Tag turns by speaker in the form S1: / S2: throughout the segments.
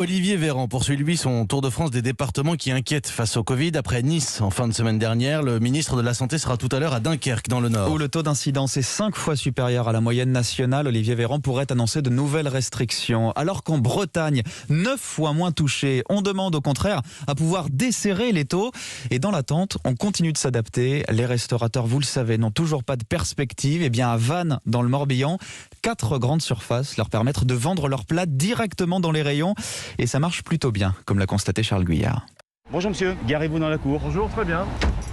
S1: Olivier Véran poursuit lui son tour de France des départements qui inquiètent face au Covid. Après Nice en fin de semaine dernière, le ministre de la Santé sera tout à l'heure à Dunkerque dans le Nord.
S2: Où le taux d'incidence est 5 fois supérieur à la moyenne nationale, Olivier Véran pourrait annoncer de nouvelles restrictions. Alors qu'en Bretagne, 9 fois moins touchés, on demande au contraire à pouvoir desserrer les taux. Et dans l'attente, on continue de s'adapter. Les restaurateurs, vous le savez, n'ont toujours pas de perspective. Et bien à Vannes, dans le Morbihan, 4 grandes surfaces leur permettent de vendre leurs plats directement dans les rayons. Et ça marche plutôt bien, comme l'a constaté Charles Guyard.
S3: Bonjour monsieur, garez-vous dans la cour.
S4: Bonjour, très bien.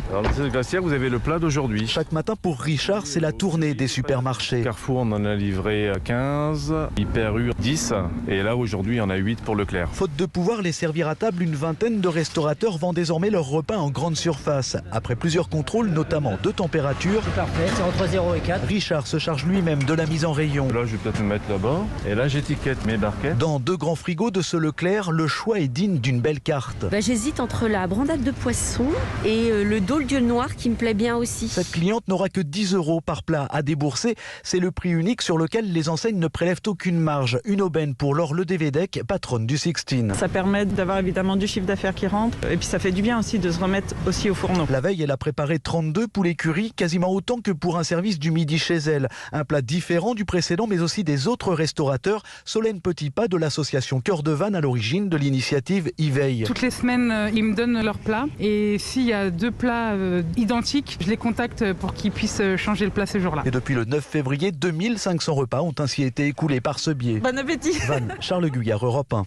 S4: Alors, monsieur Glacière, vous avez le plat d'aujourd'hui.
S5: Chaque matin pour Richard, c'est la tournée des supermarchés.
S4: Carrefour, on en a livré 15, Hyper U 10, et là aujourd'hui, on a 8 pour Leclerc.
S5: Faute de pouvoir les servir à table, une vingtaine de restaurateurs vendent désormais leurs repas en grande surface. Après plusieurs contrôles, notamment de température,
S6: C'est parfait, c'est entre 0 et 4.
S5: Richard se charge lui-même de la mise en rayon.
S4: Là, je vais peut-être me mettre là-bas, et là, j'étiquette mes barquettes.
S5: Dans 2 grands frigos de ce Leclerc, le choix est digne d'une belle carte.
S7: J'hésite entre la brandade de poisson et le dôle-dieu noir qui me plaît bien aussi.
S5: Cette cliente n'aura que 10 € par plat à débourser. C'est le prix unique sur lequel les enseignes ne prélèvent aucune marge. Une aubaine pour Laure Ledévédec, patronne du Sixtine.
S8: Ça permet d'avoir évidemment du chiffre d'affaires qui rentre et puis ça fait du bien aussi de se remettre aussi au fourneau.
S5: La veille, elle a préparé 32 poulets curry, quasiment autant que pour un service du midi chez elle. Un plat différent du précédent, mais aussi des autres restaurateurs. Solène Petitpas de l'association Cœur de Vannes à l'origine de l'initiative Yveille.
S9: Toutes les semaines, ils me donnent leurs plats et s'il y a 2 plats identiques, je les contacte pour qu'ils puissent changer le plat ce jour-là.
S5: Et depuis le 9 février, 2500 repas ont ainsi été écoulés par ce biais.
S8: Bon appétit.
S5: Vannes, Charles Guyard, Europe 1.